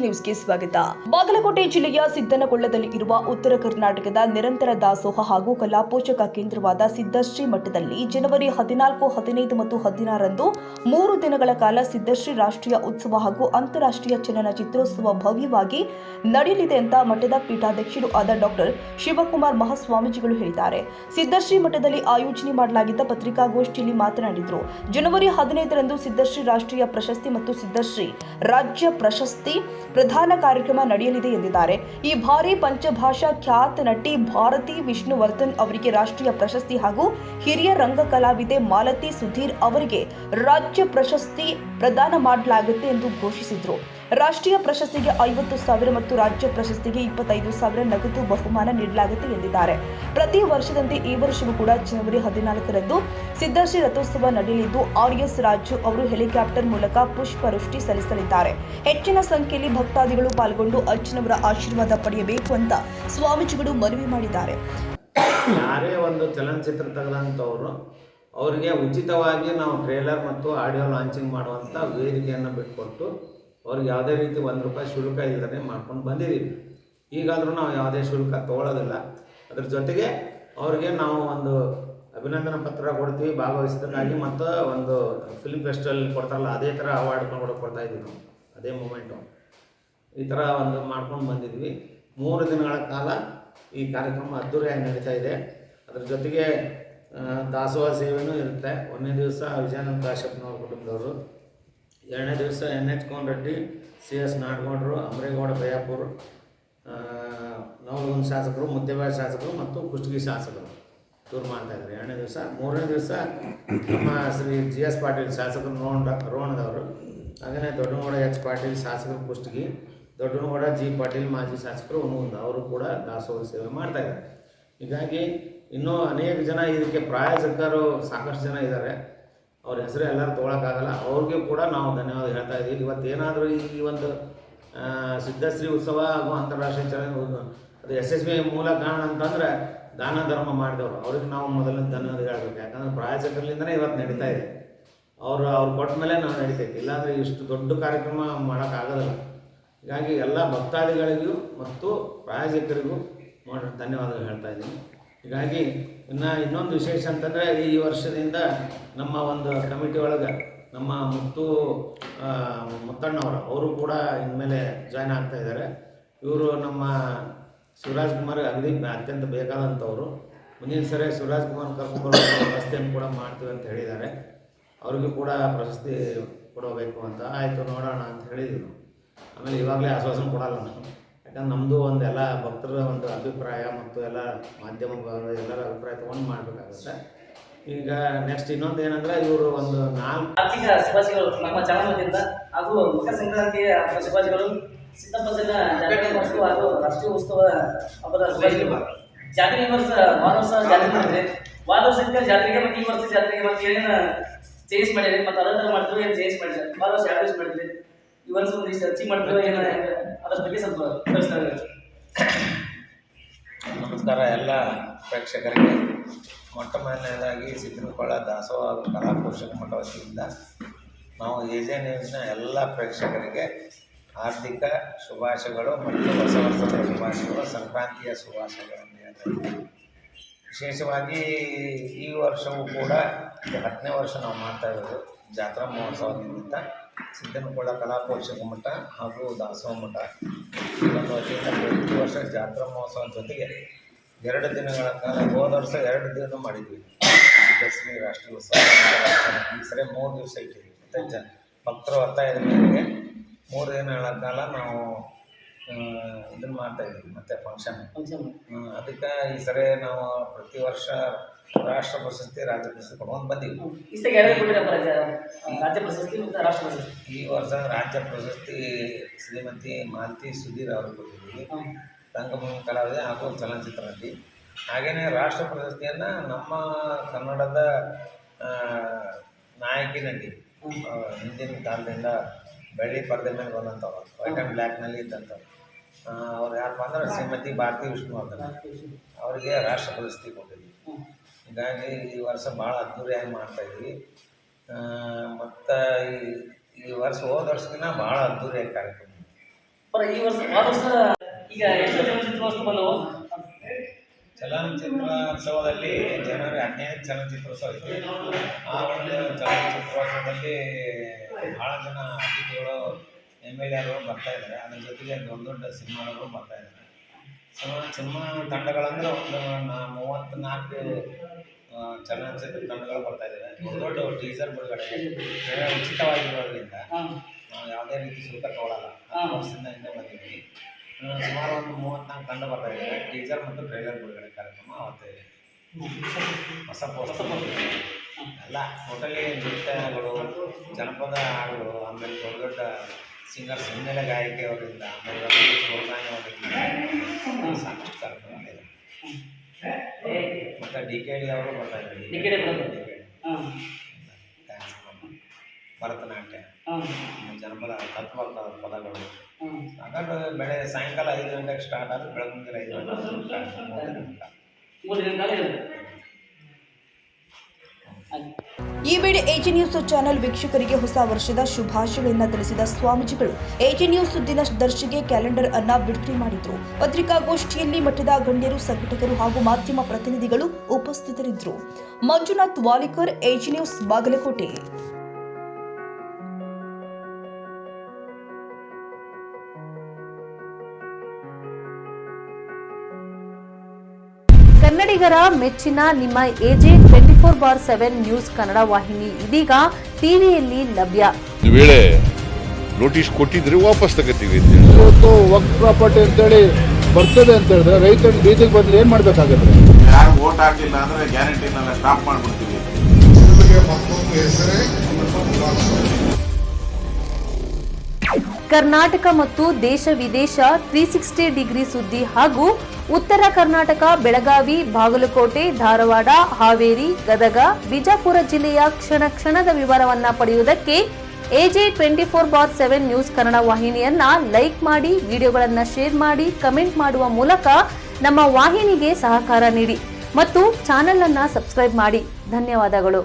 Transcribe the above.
ನ್ಯೂಸ್ಗೆ ಸ್ವಾಗತ. ಬಾಗಲಕೋಟೆ ಜಿಲ್ಲೆಯ ಸಿದ್ದನಗೊಳ್ಳದಲ್ಲಿ ಇರುವ ಉತ್ತರ ಕರ್ನಾಟಕದ ನಿರಂತರ ದಾಸೋಹ ಹಾಗೂ ಕಲಾಪೋಷಕ ಕೇಂದ್ರವಾದ ಸಿದ್ದಶ್ರೀ ಮಠದಲ್ಲಿ ಜನವರಿ 14, 15 ಮತ್ತು 16ರಂದು 3 ದಿನಗಳ ಕಾಲ ಸಿದ್ದಶ್ರೀ ರಾಷ್ಟ್ರೀಯ ಉತ್ಸವ ಹಾಗೂ ಅಂತಾರಾಷ್ಟ್ರೀಯ ಚಲನಚಿತ್ರೋತ್ಸವ ಭವ್ಯವಾಗಿ ನಡೆಯಲಿದೆ ಅಂತ ಮಠದ ಪೀಠಾಧ್ಯಕ್ಷರು ಆದ ಡಾಕ್ಟರ್ ಶಿವಕುಮಾರ್ ಮಹಾಸ್ವಾಮೀಜಿಗಳು ಹೇಳಿದ್ದಾರೆ. ಸಿದ್ದಶ್ರೀ ಮಠದಲ್ಲಿ ಆಯೋಜನೆ ಮಾಡಲಾಗಿದ್ದ ಪತ್ರಿಕಾಗೋಷ್ಠಿಯಲ್ಲಿ ಮಾತನಾಡಿದರು. ಜನವರಿ 15ರಂದು ಸಿದ್ದಶ್ರೀ ರಾಷ್ಟ್ರೀಯ ಪ್ರಶಸ್ತಿ ಮತ್ತು ಸಿದ್ದಶ್ರೀ ರಾಜ್ಯ ಪ್ರಶಸ್ತಿ ಪ್ರದಾನ ಕಾರ್ಯಕ್ರಮ ನಡೆಯಲಿದೆ ಎಂದಿದ್ದಾರೆ. ಈ ಬಾರಿ ಪಂಚಭಾಷಾ ಖ್ಯಾತ ನಟಿ ಭಾರತಿ ವಿಷ್ಣುವರ್ಧನ್ ಅವರಿಗೆ ರಾಷ್ಟ್ರೀಯ ಪ್ರಶಸ್ತಿ ಹಾಗೂ ಹಿರಿಯ ರಂಗ ಕಲಾವಿದೆ ಮಾಲತಿ ಸುಧೀರ್ ಅವರಿಗೆ ರಾಜ್ಯ ಪ್ರಶಸ್ತಿ ಪ್ರದಾನ ಮಾಡಲಾಗುತ್ತೆ ಎಂದು ಘೋಷಿಸಿದರು. ರಾಷ್ಟ್ರೀಯ ಪ್ರಶಸ್ತಿಗೆ 50,000 ಮತ್ತು ರಾಜ್ಯ ಪ್ರಶಸ್ತಿಗೆ 25,000 ನಗದು ಬಹುಮಾನ ನೀಡಲಾಗುತ್ತೆ ಎಂದಿದ್ದಾರೆ. ಪ್ರತಿ ವರ್ಷದಂತೆ ಈ ವರ್ಷವೂ ಕೂಡ ಜನವರಿ 14ರಂದು ಸಿದ್ದಶ್ರೀ ರಥೋತ್ಸವ ನಡೆಯಲಿದ್ದು RS ರಾಜು ಅವರು ಹೆಲಿಕಾಪ್ಟರ್ ಮೂಲಕ ಪುಷ್ಪವೃಷ್ಟಿ ಸಲ್ಲಿಸಲಿದ್ದಾರೆ. ಹೆಚ್ಚಿನ ಸಂಖ್ಯೆಯಲ್ಲಿ ಭಕ್ತಾದಿಗಳು ಪಾಲ್ಗೊಂಡು ಅಜ್ಜನವರ ಆಶೀರ್ವಾದ ಪಡೆಯಬೇಕು ಅಂತ ಸ್ವಾಮೀಜಿಗಳು ಮನವಿ ಮಾಡಿದ್ದಾರೆ. ಯಾರೇ ಒಂದು ಚಲನಚಿತ್ರ ತೆಗೆದಂಥವ್ರು ಅವರಿಗೆ ಉಚಿತವಾಗಿ ನಾವು ಟ್ರೇಲರ್ ಮತ್ತು ಆಡಿಯೋ ಲಾಂಚಿಂಗ್ ಮಾಡುವಂಥ ವೇದಿಕೆಯನ್ನು ಬಿಟ್ಟುಕೊಟ್ಟು ಅವ್ರಿಗೆ ಯಾವುದೇ ರೀತಿ ₹1 ಶುಲ್ಕ ಇಲ್ಲದೇ ಮಾಡ್ಕೊಂಡು ಬಂದಿದ್ದೀವಿ. ಈಗಾದರೂ ನಾವು ಯಾವುದೇ ಶುಲ್ಕ ತೊಗೊಳ್ಳೋದಿಲ್ಲ. ಅದ್ರ ಜೊತೆಗೆ ಅವರಿಗೆ ನಾವು ಒಂದು ಅಭಿನಂದನಾ ಪತ್ರ ಕೊಡ್ತೀವಿ ಭಾಗವಹಿಸಿದ್ದಕ್ಕಾಗಿ, ಮತ್ತು ಒಂದು ಫಿಲ್ಮ್ ಫೆಸ್ಟಿವಲ್ ಕೊಡ್ತಾರಲ್ಲ ಅದೇ ಥರ ಅವಾರ್ಡ್ ಕೊಡ್ತಾ ಇದ್ದೀವಿ ನಾವು. ಅದೇ ಮೂಮೆಂಟು ಈ ಥರ ಒಂದು ಮಾಡ್ಕೊಂಡು ಬಂದಿದ್ವಿ. 3 ದಿನಗಳ ಕಾಲ ಈ ಕಾರ್ಯಕ್ರಮ ಅದ್ದೂರಿಯಾಗಿ ನಡೀತಾ ಇದೆ. ಅದ್ರ ಜೊತೆಗೆ ದಾಸೋಹ ಸೇವೆಯೂ ಇರುತ್ತೆ. 1ನೇ ದಿವಸ ವಿಜಯಾನಂದ ಕಾಶ್ಯಪ್ನವ್ರ ಕುಟುಂಬದವರು, 2ನೇ ದಿವಸ NH ಕೋನ್ ರೆಡ್ಡಿ, CS ನಾಡಗೌಡರು, ಅಮರೇಗೌಡ ಬಯ್ಯಾಪುರ್, ನವಲಗುಂದ ಶಾಸಕರು, ಮುದ್ದೇಬೇಳೆ ಶಾಸಕರು ಮತ್ತು ಕುಷ್ಟಗಿ ಶಾಸಕರು ಟೂರ್ ಮಾಡ್ತಾಯಿದ್ರು 2ನೇ ದಿವಸ. 3ನೇ ದಿವಸ ನಮ್ಮ ಶ್ರೀ GS ಪಾಟೀಲ್ ಶಾಸಕರು ರೋಣದವರು, ಹಾಗೆಯೇ ದೊಡ್ಡನಗೌಡ H ಪಾಟೀಲ್ ಶಾಸಕರು ಕುಷ್ಟಗಿ, ದೊಡ್ಡನಗೌಡ G ಪಾಟೀಲ್ ಮಾಜಿ ಶಾಸಕರು ಹುನಗುಂದ ಅವರು ಕೂಡ ದಾಸೋಹ ಸೇವೆ ಮಾಡ್ತಾಯಿದ್ದಾರೆ. ಹೀಗಾಗಿ ಇನ್ನೂ ಅನೇಕ ಜನ ಇದಕ್ಕೆ ಪ್ರಾಯೋಜಕರು ಸಾಕಷ್ಟು ಜನ ಇದ್ದಾರೆ. ಅವ್ರ ಹೆಸರು ಎಲ್ಲರೂ ತೊಗೊಳಕ್ಕಾಗಲ್ಲ. ಅವ್ರಿಗೆ ಕೂಡ ನಾವು ಧನ್ಯವಾದ ಹೇಳ್ತಾ ಇದ್ದೀವಿ. ಇವತ್ತೇನಾದರೂ ಈ ಒಂದು ಸಿದ್ದಶ್ರೀ ಉತ್ಸವ ಹಾಗೂ ಅಂತಾರಾಷ್ಟ್ರೀಯ ಅದು ಯಶಸ್ವಿ ಮೂಲ ಕಾರಣ ಅಂತಂದರೆ ದಾನ ಧರ್ಮ ಮಾಡಿದವರು, ಅವ್ರಿಗೆ ನಾವು ಮೊದಲನೇ ಧನ್ಯವಾದ ಹೇಳಬೇಕು. ಯಾಕಂದರೆ ಪ್ರಾಯೋಜಕರಿಂದನೇ ಇವತ್ತು ನಡೀತಾ ಇದೆ. ಅವ್ರು ಕೊಟ್ಟ ಮೇಲೆ ನಾವು ನಡೀತೈತಿ, ಇಲ್ಲಾಂದರೆ ಇಷ್ಟು ದೊಡ್ಡ ಕಾರ್ಯಕ್ರಮ ಮಾಡೋಕ್ಕಾಗೋದಿಲ್ಲ. ಹೀಗಾಗಿ ಎಲ್ಲ ಭಕ್ತಾದಿಗಳಿಗೂ ಮತ್ತು ಪ್ರಾಯೋಜಕರಿಗೂ ಧನ್ಯವಾದಗಳು ಹೇಳ್ತಾ ಇದ್ದೀನಿ. ಹೀಗಾಗಿ ಇನ್ನೊಂದು ವಿಶೇಷ ಅಂತಂದರೆ ಈ ವರ್ಷದಿಂದ ನಮ್ಮ ಒಂದು ಕಮಿಟಿ ಒಳಗೆ ನಮ್ಮ ಮುತ್ತಣ್ಣವರು ಅವರು ಕೂಡ ಇನ್ಮೇಲೆ ಜಾಯ್ನ್ ಆಗ್ತಾ ಇದ್ದಾರೆ. ಇವರು ನಮ್ಮ ಶಿವರಾಜ್ ಕುಮಾರ್ ಅತ್ಯಂತ ಬೇಕಾದಂಥವ್ರು. ಮುಂದಿನ ಸರಿ ಶಿವರಾಜ್ ಕುಮಾರ್ ಕರ್ಕೊಂಡ್ಬರೋ ವ್ಯವಸ್ಥೆಯನ್ನು ಕೂಡ ಮಾಡ್ತೀವಿ ಅಂತ ಹೇಳಿದ್ದಾರೆ. ಅವ್ರಿಗೂ ಕೂಡ ಪ್ರಶಸ್ತಿ ಕೊಡಬೇಕು ಅಂತ. ಆಯಿತು ನೋಡೋಣ ಅಂತ ಹೇಳಿದ್ದೀವಿ. ಆಮೇಲೆ ಇವಾಗಲೇ ಆಶ್ವಾಸನೆ ಕೊಡಲ್ಲ ನಾವು, ಯಾಕಂದ್ರೆ ನಮ್ಮದು ಒಂದು ಎಲ್ಲ ಭಕ್ತರ ಒಂದು ಅಭಿಪ್ರಾಯ ಮತ್ತು ಎಲ್ಲ ಮಾಧ್ಯಮ ಎಲ್ಲರ ಅಭಿಪ್ರಾಯ ತೊಗೊಂಡು ಮಾಡಬೇಕಾಗುತ್ತೆ. ಈಗ ನೆಕ್ಸ್ಟ್ ಇನ್ನೊಂದು ಏನಂದರೆ ಇವರು ಒಂದು 4 ಆರ್ಥಿಕ ಶುಭಾಶಯಗಳು ನಮ್ಮ ಚಾನಲ್ನಿಂದ ಹಾಗೂ ಮಕರ ಸಂಕ್ರಾಂತಿಯ ಶುಭಾಶಯಗಳು, ಸಿದ್ದಪ್ಪನ ಜಾತ್ರೆ ಮಹೋತ್ಸವ ಹಾಗೂ ರಾಷ್ಟ್ರೀಯ ಉತ್ಸವ ಹಬ್ಬದ ಶುಭಾಶಯಗಳು. ಜಾತ್ರೆ ವರ್ಷ ವಾರ ಜಾತ್ರೆ ಮಾಡಿದ್ರೆ ವಾರ ವರ್ಷಕ್ಕೆ ಜಾತ್ರೆಗೆ ಮತ್ತು ಈ ವರ್ಷ ಜಾತ್ರೆಗೆ ಮತ್ತು ಏನೇನು ಚೇಂಜ್ ಮಾಡಿದ್ರೆ ಮತ್ತು ಅದರ ಮಾಡ್ತೀವಿ ಏನು ಚೇಂಜ್ ಮಾಡಿದ್ರೆ ವಾರ ವರ್ಷ ಅಡ್ವೈಸ್ ಮಾಡಿದ್ರೆ ಈ ವರ್ಷ ಒಂದು ಅಚೀವ್ ಮಾಡ್ತೀವಿ ಏನು ಅದರ ಬಗ್ಗೆ ಸ್ವಲ್ಪ ತಿಳಿಸ್ತಾರೆ. ನಮಸ್ಕಾರ ಎಲ್ಲ ಪ್ರೇಕ್ಷಕರಿಗೆ. ಮೊಟ್ಟ ಮೊದಲನೇದಾಗಿ ಸಿದ್ದನಗೊಳ್ಳ ದಾಸೋಹ ಹಾಗೂ ಕಲಾಪೋಷಕ ಮಠ ವತಿಯಿಂದ ನಾವು AJ ನ್ಯೂಸ್ನ ಎಲ್ಲ ಪ್ರೇಕ್ಷಕರಿಗೆ ಆರ್ಥಿಕ ಶುಭಾಶಯಗಳು ಮತ್ತು ಹೊಸ ವರ್ಷದ ಶುಭಾಶಯಗಳು, ಸಂಕ್ರಾಂತಿಯ ಶುಭಾಶಯಗಳನ್ನು ಹೇಳ್ತಾ. ವಿಶೇಷವಾಗಿ ಈ ವರ್ಷವೂ ಕೂಡ 10ನೇ ವರ್ಷ ನಾವು ಮಾಡ್ತಾ ಇರೋದು ಜಾತ್ರಾ ಮಹೋತ್ಸವ ನಿಮಿತ್ತ ಸಿದ್ದನಗೊಳ್ಳ ಕಲಾಪೋಷಕ ಮಠ ಹಾಗೂ ದಾಸೋಹ ಮಠ ಇದೊಂದು ವತಿಯಿಂದ ಪ್ರತಿ ವರ್ಷ ಜಾತ್ರಾ ಮಹೋತ್ಸವ ಜೊತೆಗೆ 2 ದಿನಗಳ ಕಾಲ, ಹೋದ ವರ್ಷ 2 ದಿನ ಮಾಡಿದ್ವಿ ಸಿದ್ದಶ್ರೀ ರಾಷ್ಟ್ರೀಯ ಉತ್ಸವ. ಈ ಸರಿ 3 ದಿವಸ ಇಟ್ಟಿದ್ವಿ. ಮತ್ತು ಭಕ್ತರ ಒತ್ತಾಯದ ಮೇರೆಗೆ 3 ದಿನಗಳ ಕಾಲ ನಾವು ಇದನ್ನು ಮಾಡ್ತಾಯಿದ್ವಿ. ಮತ್ತು ಫಂಕ್ಷನ್ ಅದಕ್ಕೆ ಈ ಸರಿ ನಾವು ಪ್ರತಿ ವರ್ಷ ರಾಷ್ಟ್ರ ಪ್ರಶಸ್ತಿ, ರಾಜ್ಯ ಪ್ರಶಸ್ತಿ ಕೊಡ್ಕೊಂಡು ಬಂದೀವಿ. ಈ ವರ್ಷ ರಾಜ್ಯ ಪ್ರಶಸ್ತಿ ಶ್ರೀಮತಿ ಮಾಲತಿ ಸುಧೀರ್ ಅವರು ಕೊಟ್ಟಿದ್ದೀವಿ, ರಂಗಭೂಮಿ ಕಲಾವಿದೆ ಹಾಗೂ ಚಲನಚಿತ್ರ ನಟಿ. ಹಾಗೆಯೇ ರಾಷ್ಟ್ರ ಪ್ರಶಸ್ತಿಯನ್ನು ನಮ್ಮ ಕನ್ನಡದ ನಾಯಕಿ ನಟಿ, ಹಿಂದಿನ ಕಾಲದಿಂದ ಬೆಳ್ಳಿ ಪರದೆ ಮೇಲೆ ಬಂದಂಥವ್ರು, ವೈಟ್ ಆ್ಯಂಡ್ ಬ್ಲ್ಯಾಕ್ನಲ್ಲಿ ಇದ್ದಂಥವ್ರು, ಅವ್ರು ಯಾರಪ್ಪ ಅಂದ್ರೆ ಶ್ರೀಮತಿ ಭಾರತಿ ವಿಷ್ಣುವರ್ಧನ್ ಅವರಿಗೆ ರಾಷ್ಟ್ರ ಪ್ರಶಸ್ತಿ ಕೊಟ್ಟಿದ್ವಿ. ಹೀಗಾಗಿ ಈ ವರ್ಷ ಭಾಳ ಅದ್ದೂರಿಯಾಗಿ ಮಾಡ್ತಾಯಿದ್ವಿ. ಮತ್ತು ಈ ವರ್ಷ ಹೋದ ವರ್ಷಕ್ಕಿಂತ ಭಾಳ ಅದ್ದೂರಿಯಾಗಿ ಕಾರ್ಯಕ್ರಮ. ಈ ವರ್ಷ ಹೋದ ವರ್ಷ ಈಗ ಎಷ್ಟು ಚಲನಚಿತ್ರೋತ್ಸವ ಬಂದವು? ಚಲನಚಿತ್ರೋತ್ಸವದಲ್ಲಿ ಜನವರಿ 15 ಚಲನಚಿತ್ರೋತ್ಸವ ಇತ್ತು. ಆ ಒಂದು ಚಲನಚಿತ್ರೋತ್ಸವದಲ್ಲಿ ಭಾಳ ಜನ ಅತಿಥಿಗಳು MLAರು ಬರ್ತಾ ಇದ್ದಾರೆ. ಅದ್ರ ಜೊತೆಗೆ ದೊಡ್ಡ ದೊಡ್ಡ ಸಿನಿಮಾಗಳು ಬರ್ತಾ ಇದ್ದಾರೆ. ಸಿನಿಮಾ ತಂಡಗಳಂದ್ರೆ ಒಂದು 34 ಚಲನಚಿತ್ರ ತಂಡಗಳು ಬರ್ತಾ ಇದ್ದಾರೆ. ದೊಡ್ಡ ದೊಡ್ಡ ಟೀಸರ್ ಬಿಡುಗಡೆ ಉಚಿತವಾಗಿರೋದ್ರಿಂದ ನಾವು ಯಾವುದೇ ರೀತಿ ಶುಲ್ಕ ತಗೊಳ್ಳಲ್ಲ. 10 ವರ್ಷದಿಂದ ಹಿಂದೆ ಬಂದಿದ್ವಿ. ಸುಮಾರು ಒಂದು 34 ತಂಡ ಬರ್ತಾ ಇದ್ದಾರೆ. ಟೀಸರ್ ಮತ್ತು ಟ್ರೈಲರ್ ಬಿಡುಗಡೆ ಕಾರ್ಯಕ್ರಮ ಅವತ್ತೇ ಇದೆ. ಹೊಸ ಎಲ್ಲ ಟೋಟಲಿ ನೃತ್ಯಗಳು, ಜನಪದ ಹಾಡುಗಳು, ಆಮೇಲೆ ದೊಡ್ಡ ದೊಡ್ಡ ಸಿಂಗರ್ಸ್, ಹಿನ್ನೆಲೆ ಗಾಯಕಿಯವರಿಂದ, ಆಮೇಲೆ ಸೋಲ್ಗಾಯಿ ಅವರಿಂದ ಸಾಕಷ್ಟು ಕಾರ್ಯಕ್ರಮ ಇದೆ. ಮತ್ತು DKD ಅವರು ಬರ್ತಾ ಇದ್ದಾರೆ. ಡ್ಯಾನ್ಸ್, ಭರತನಾಟ್ಯ, ಜನಪದ ತತ್ವ ಪದಗಳು. ಹಾಗಾದ್ರೆ ಸಾಯಂಕಾಲ 5 ಗಂಟೆಗೆ ಸ್ಟಾರ್ಟ್ ಆದರೆ ಬೆಳಗ್ಗೆ 5 ಗಂಟೆ. ಈ ವೇಳೆ ಎಜಿ ನ್ಯೂಸ್ ಚಾನೆಲ್ ವೀಕ್ಷಕರಿಗೆ ಹೊಸ ವರ್ಷದ ಶುಭಾಶಯಗಳನ್ನು ತಿಳಿಸಿದ ಸ್ವಾಮೀಜಿಗಳು ಎಜಿ ನ್ಯೂಸ್ ದಿನದರ್ಶಿಗೆ ಕ್ಯಾಲೆಂಡರ್ ಅನ್ನ ಬಿಡುಗಡೆ ಮಾಡಿದ್ರು. ಪತ್ರಿಕಾಗೋಷ್ಠಿಯಲ್ಲಿ ಮಠದ ಗಣ್ಯರು, ಸಂಘಟಕರು ಹಾಗೂ ಮಾಧ್ಯಮ ಪ್ರತಿನಿಧಿಗಳು ಉಪಸ್ಥಿತರಿದ್ದರು. Manjunath Walikar, AG news, Bagalkot. ಕನ್ನಡಿಗರ ಮೆಚ್ಚಿನ ನಿಮ್ಮ AJ 24/7 ನ್ಯೂಸ್ ಕನ್ನಡ ವಾಹಿನಿ ಇದೀಗ ಟಿವಿಯಲ್ಲಿ ಲಭ್ಯ. ಒಂದು ವೇಳೆ ನೋಟಿಸ್ ಕೊಟ್ಟಿದ್ರೆ ವಾಪಸ್ ತಗೋತೀವಿ. ಇವತ್ತು ವಕ್ಫ್ ಪ್ರಾಪರ್ಟಿ ಅಂತೇಳಿ ಬರ್ತದೆ ಅಂತ ಹೇಳಿದ್ರೆ ರೈತರು ಬೀದಿಗೆ ಬಂದ್ರೆ ಏನ್ ಮಾಡ್ಬೇಕಾಗತ್ತೆ? ಯಾರು ವೋಟ್ ಹಾಕಿಲ್ಲ ಅಂದ್ರೆ ಗ್ಯಾರಂಟಿನೆಲ್ಲ ಸ್ಟಾಪ್ ಮಾಡ್ಬಿಡ್ತೀವಿ. ಕರ್ನಾಟಕ ಮತ್ತು ದೇಶ ವಿದೇಶ 360 ಡಿಗ್ರಿ ಸುದ್ದಿ ಹಾಗೂ ಉತ್ತರ ಕರ್ನಾಟಕ, ಬೆಳಗಾವಿ, ಬಾಗಲಕೋಟೆ, ಧಾರವಾಡ, ಹಾವೇರಿ, ಗದಗ, ಬಿಜಾಪುರ ಜಿಲ್ಲೆಯ ಕ್ಷಣ ಕ್ಷಣದ ವಿವರವನ್ನ ಪಡೆಯುವುದಕ್ಕೆ AJ 24/7 ನ್ಯೂಸ್ ಕನ್ನಡ ವಾಹಿನಿಯನ್ನ ಲೈಕ್ ಮಾಡಿ, ವಿಡಿಯೋಗಳನ್ನ ಶೇರ್ ಮಾಡಿ, ಕಮೆಂಟ್ ಮಾಡುವ ಮೂಲಕ ನಮ್ಮ ವಾಹಿನಿಗೆ ಸಹಕಾರ ನೀಡಿ ಮತ್ತು ಚಾನೆಲ್ ಅನ್ನ ಸಬ್ಸ್ಕ್ರೈಬ್ ಮಾಡಿ. ಧನ್ಯವಾದಗಳು.